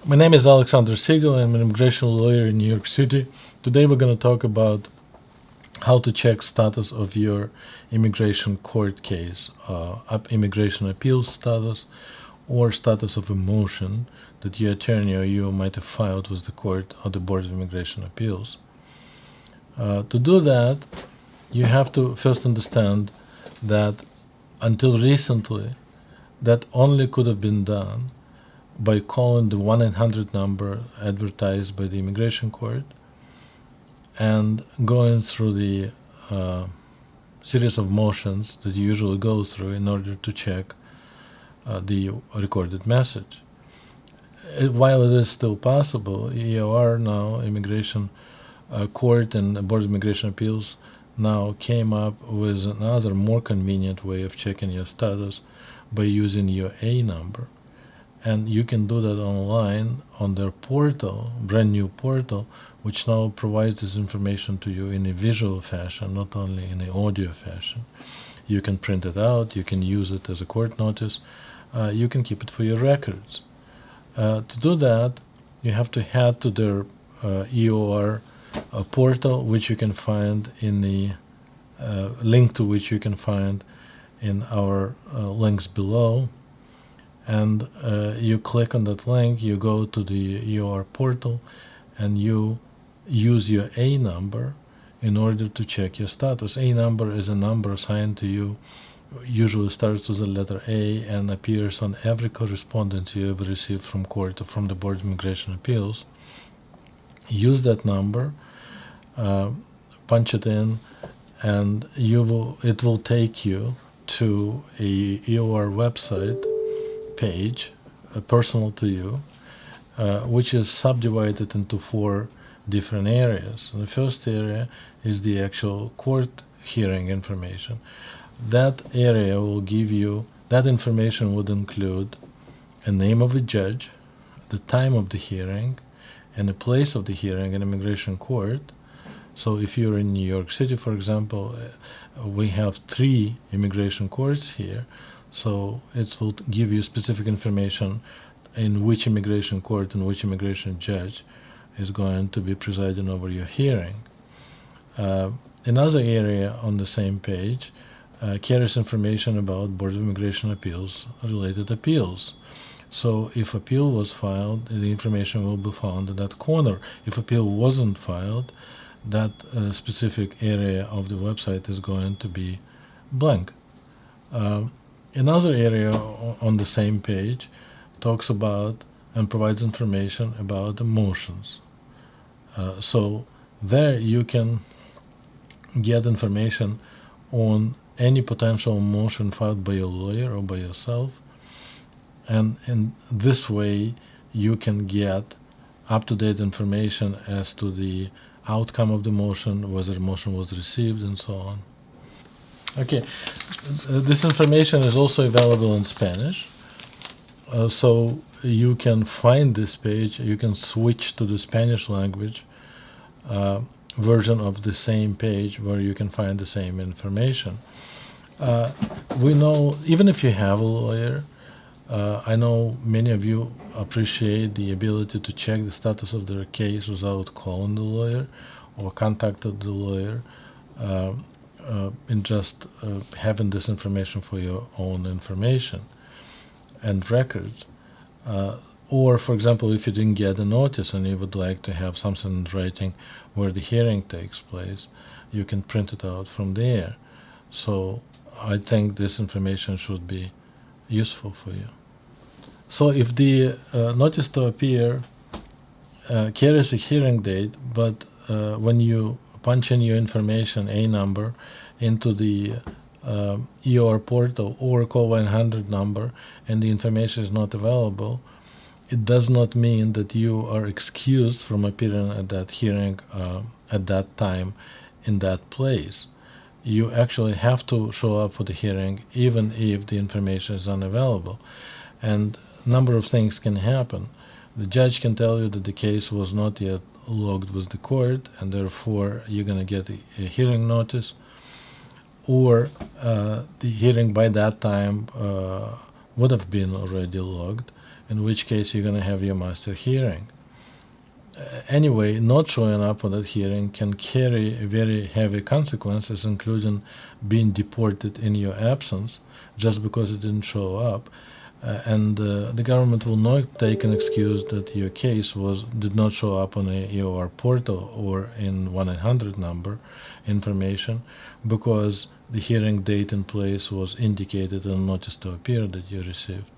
My name is Alexander Siegel. I'm an immigration lawyer in New York City. Today we're going to talk about how to check status of your immigration court case, immigration appeals status, or status of a motion that your attorney or you might have filed with the court or the Board of Immigration Appeals. To do that, you have to first understand that until recently, that only could have been done by calling the 1-800 number advertised by the immigration court and going through the series of motions that you usually go through in order to check the recorded message. While it is still possible, EOR now, Immigration Court and the Board of Immigration Appeals now came up with another more convenient way of checking your status by using your A number. And you can do that online on their portal, brand new portal, which now provides this information to you in a visual fashion, not only in an audio fashion. You can print it out, you can use it as a court notice, you can keep it for your records. To do that, you have to head to their EOR portal, which you can find in the link to which you can find in our links below. And you click on that link, you go to the EOR portal, and you use your A number in order to check your status. A number is a number assigned to you, usually starts with the letter A and appears on every correspondence you ever received from court or from the Board of Immigration Appeals. Use that number, punch it in, and it will take you to a EOR website page, personal to you, which is subdivided into 4 different areas. And the first area is the actual court hearing information. That area will give you, that information would include a name of a judge, the time of the hearing, and the place of the hearing in immigration court. So if you're in New York City, for example, we have 3 immigration courts here. So it will give you specific information in which immigration court and which immigration judge is going to be presiding over your hearing. Another area on the same page carries information about Board of Immigration Appeals related appeals. So if appeal was filed, the information will be found in that corner. If appeal wasn't filed, that specific area of the website is going to be blank. Another area on the same page talks about and provides information about the motions. So there you can get information on any potential motion filed by a lawyer or by yourself. And in this way, you can get up-to-date information as to the outcome of the motion, whether the motion was received, and so on. Okay, this information is also available in Spanish, so you can find this page, you can switch to the Spanish language version of the same page where you can find the same information. We know, even if you have a lawyer, I know many of you appreciate the ability to check the status of their case without calling the lawyer or contacting the lawyer. In just having this information for your own information and records. Or, for example, if you didn't get a notice and you would like to have something in writing where the hearing takes place, you can print it out from there. So I think this information should be useful for you. So if the notice to appear carries a hearing date, but when you punch in your information, A number, into the EOR portal or call 100 number and the information is not available, it does not mean that you are excused from appearing at that hearing at that time in that place. You actually have to show up for the hearing even if the information is unavailable. And a number of things can happen. The judge can tell you that the case was not yet logged with the court, and therefore you're going to get a hearing notice, or the hearing by that time would have been already logged, in which case you're going to have your master hearing. Anyway, not showing up on that hearing can carry very heavy consequences, including being deported in your absence just because it didn't show up. And the government will not take an excuse that your case did not show up on a EOR portal or in 1-800 number information, because the hearing date and place was indicated in notice to appear that you received.